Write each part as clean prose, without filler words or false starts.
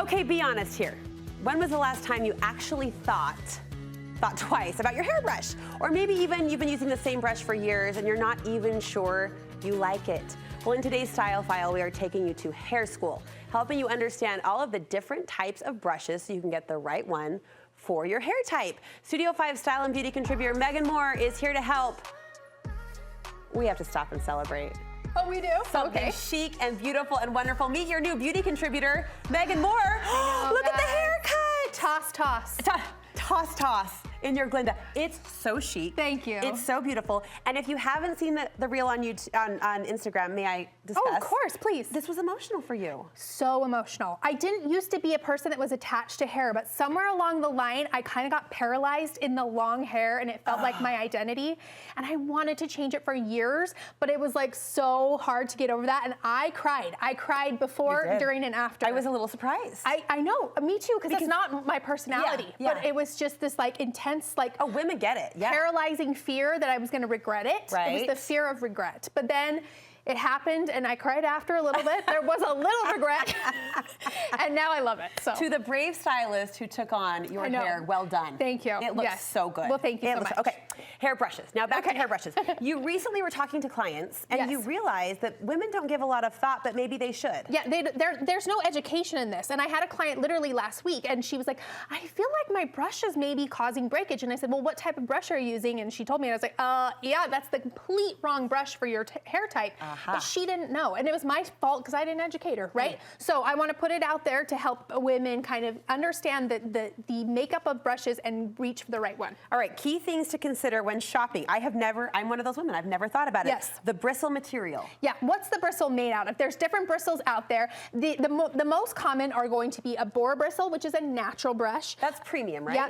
Okay, be honest here. When was the last time you actually thought twice about your hairbrush? Or maybe even you've been using the same brush for years and you're not even sure you like it. Well, in today's Style File, we are taking you to hair school, helping you understand all of the different types of brushes so you can get the right one for your hair type. Studio 5 style and beauty contributor Megan Moore is here to help. We have to stop and celebrate. Oh, we do? Something chic and beautiful and wonderful. Meet your new beauty contributor, Megan Moore. Look at the haircut. Toss, toss. Toss, toss in your Glinda. It's so chic. Thank you. It's so beautiful. And if you haven't seen the reel on YouTube, on Instagram, may I discuss? Oh, of course, please. This was emotional for you. So emotional. I didn't used to be a person that was attached to hair, but somewhere along the line, I kind of got paralyzed in the long hair and it felt like my identity. And I wanted to change it for years, but it was like so hard to get over that. And I cried. I cried before, during, and after. I was a little surprised. I know, me too, because that's not my personality. Yeah. But it was just this like intense, like, oh, women get it. Yeah. Paralyzing fear that I was going to regret it. Right. It was the fear of regret. But then it happened and I cried after a little bit. There was a little regret. And now I love it. So to the brave stylist who took on your hair, well done. Thank you. It looks so good. Well, thank you so much. Okay, hair brushes. Now back to hair brushes. You recently were talking to clients and you realized that women don't give a lot of thought, but maybe they should. Yeah, there's no education in this. And I had a client literally last week and she was like, I feel like my brush is maybe causing breakage. And I said, well, what type of brush are you using? And she told me, and I was like, yeah, that's the complete wrong brush for your hair type. But she didn't know. And it was my fault because I didn't educate her, right? So I want to put it out there to help women kind of understand the makeup of brushes and reach for the right one. All right, key things to consider when shopping. I'm one of those women, I've never thought about it. Yes. The bristle material. Yeah, what's the bristle made out of? There's different bristles out there. The most common are going to be a boar bristle, which is a natural brush. That's premium, right? Yeah,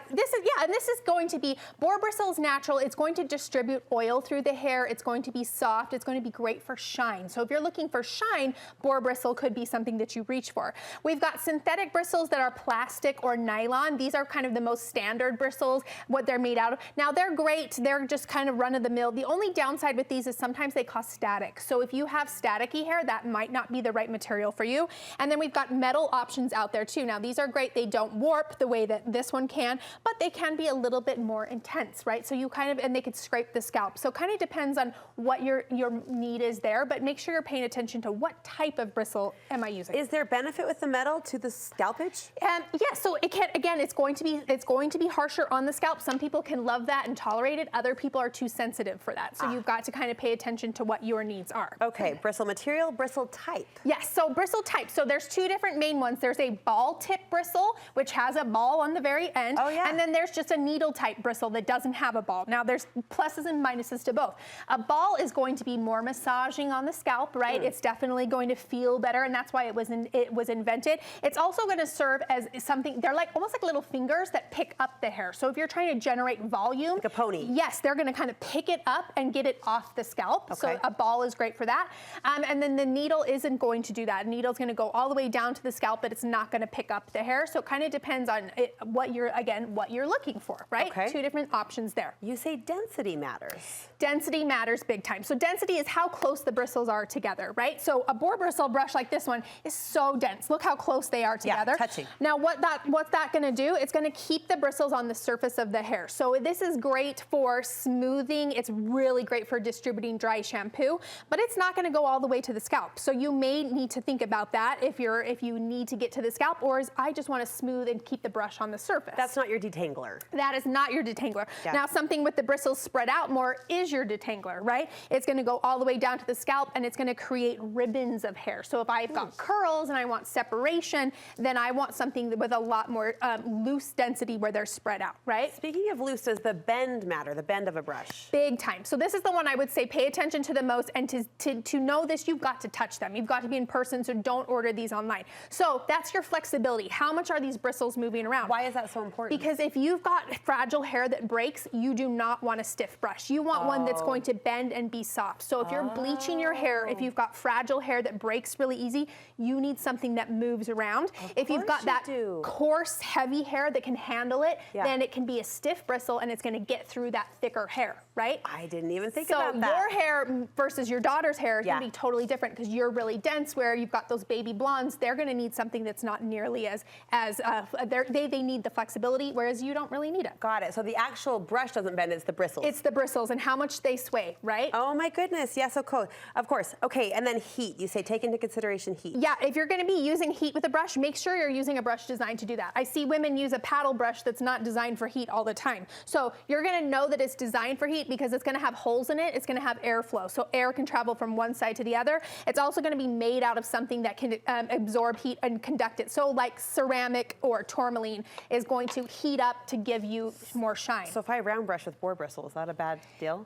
and this is going to be, boar bristle is natural. It's going to distribute oil through the hair. It's going to be soft. It's going to be great for shine. So if you're looking for shine, boar bristle could be something that you reach for. We've got synthetic bristles that are plastic or nylon. These are kind of the most standard bristles, what they're made out of. Now they're great. They're just kind of run of the mill. The only downside with these is sometimes they cause static. So if you have staticky hair, that might not be the right material for you. And then we've got metal options out there too. Now these are great. They don't warp the way that this one can, but they can be a little bit more intense, right? So you kind of, and they could scrape the scalp. So it kind of depends on what your need is there, but make sure you're paying attention to what type of bristle am I using. Is there benefit with the metal to the scalpage? Yeah, so it can, again, it's going to be harsher on the scalp. Some people can love that and tolerate it. Other people are too sensitive for that. So you've got to kind of pay attention to what your needs are. Okay, bristle material, bristle type. Yes, so bristle type. So there's two different main ones. There's a ball tip bristle, which has a ball on the very end. Oh, yeah. And then there's just a needle type bristle that doesn't have a ball. Now there's pluses and minuses to both. A ball is going to be more massaging on the scalp, right? It's definitely going to feel better, and that's why it was invented. It's also going to serve as something, they're like almost like little fingers that pick up the hair. So if you're trying to generate volume, like a pony. Yes, they're going to kind of pick it up and get it off the scalp. Okay. So a ball is great for that. And then the needle isn't going to do that. A needle's going to go all the way down to the scalp, but it's not going to pick up the hair. So it kind of depends on what you're looking for, right? Okay. Two different options there. You say density matters. Density matters big time. So density is how close the bristles are together, right? So a boar bristle brush like this one is so dense. Look how close they are together. Yeah, touching. Now what's that going to do? It's going to keep the bristles on the surface of the hair. So this is great for smoothing. It's really great for distributing dry shampoo, but it's not going to go all the way to the scalp. So you may need to think about that if you need to get to the scalp, or I just want to smooth and keep the brush on the surface. That's not your detangler. That is not your detangler. Yeah. Now something with the bristles spread out more is your detangler, right? It's going to go all the way down to the scalp and it's going to create ribbons of hair. So if I've got curls and I want separation, then I want something with a lot more loose density where they're spread out, right? Speaking of loose, does the bend matter, the bend of a brush? Big time. So this is the one I would say pay attention to the most, and to know this, you've got to touch them. You've got to be in person, so don't order these online. So that's your flexibility. How much are these bristles moving around? Why is that so important? Because if you've got fragile hair that breaks, you do not want a stiff brush. You want one that's going to bend and be soft. So if you're bleaching stretching your hair, if you've got fragile hair that breaks really easy, you need something that moves around. If you've got that coarse, heavy hair that can handle it, then it can be a stiff bristle and it's going to get through that thicker hair, right? I didn't even think about that. So your hair versus your daughter's hair is going to be totally different because you're really dense, where you've got those baby blondes. They're going to need something that's not nearly as they need the flexibility, whereas you don't really need it. Got it. So the actual brush doesn't bend, it's the bristles. It's the bristles and how much they sway, right? Oh my goodness, yes, of course. Okay, and then heat. You say take into consideration heat. Yeah, if you're gonna be using heat with a brush, make sure you're using a brush designed to do that. I see women use a paddle brush that's not designed for heat all the time. So you're gonna know that it's designed for heat because it's gonna have holes in it, it's gonna have airflow. So air can travel from one side to the other. It's also gonna be made out of something that can absorb heat and conduct it. So like ceramic or tourmaline is going to heat up to give you more shine. So if I round brush with boar bristle, is that a bad deal?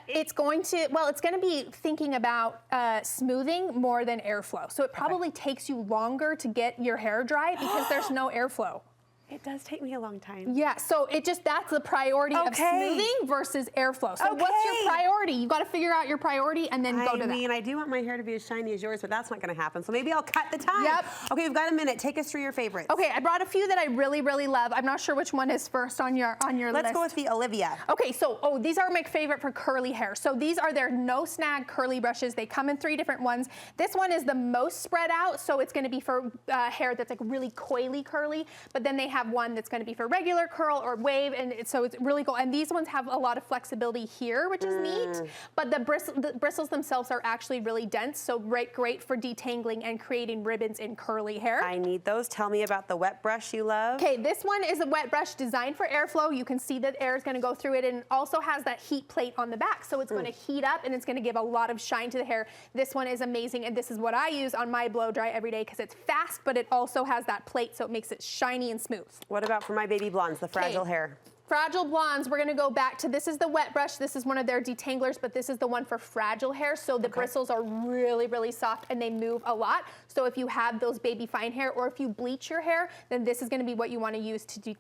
It's going to be thinking about smoothing more than airflow. So it probably takes you longer to get your hair dry because there's no airflow. It does take me a long time. Yeah, so that's the priority of smoothing versus airflow. So what's your priority? You've got to figure out your priority and then go to that. I mean, I do want my hair to be as shiny as yours, but that's not going to happen. So maybe I'll cut the time. Yep. Okay, we've got a minute. Take us through your favorites. Okay, I brought a few that I really, really love. I'm not sure which one is first on your list. Let's go with the Olivia. Okay, so these are my favorite for curly hair. So these are their no snag curly brushes. They come in 3 different ones. This one is the most spread out, so it's going to be for hair that's like really coily curly. But then they have one that's going to be for regular curl or wave, and so it's really cool. And these ones have a lot of flexibility here, which is neat. But the bristles themselves are actually really dense, so great for detangling and creating ribbons in curly hair. I need those. Tell me about the wet brush you love. Okay, this one is a wet brush designed for airflow. You can see that air is going to go through it, and it also has that heat plate on the back, so it's going to heat up and it's going to give a lot of shine to the hair. This one is amazing, and this is what I use on my blow dry every day because it's fast, but it also has that plate, so it makes it shiny and smooth. What about for my baby blondes, the fragile hair? Fragile blondes, we're gonna go back to, this is the wet brush, this is one of their detanglers, but this is the one for fragile hair, so the bristles are really, really soft and they move a lot. So if you have those baby fine hair or if you bleach your hair, then this is gonna be what you wanna use to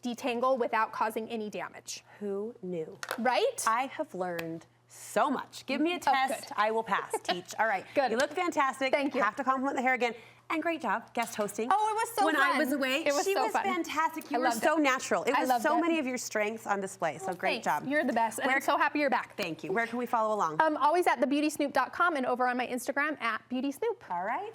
detangle without causing any damage. Who knew? Right? I have learned so much. Give me a test, I will pass. Teach. All right. Good. You look fantastic. Thank you. Have to compliment the hair again. And great job, guest hosting. Oh, it was so when fun. I was away, It was she so was fun. fantastic. You I were loved so it. natural. It I was loved so it. many of your strengths on display. So great job. You're the best, and I'm so happy you're back. Thank you. Where can we follow along? Always at thebeautysnoop.com and over on my Instagram at BeautySnoop. All right.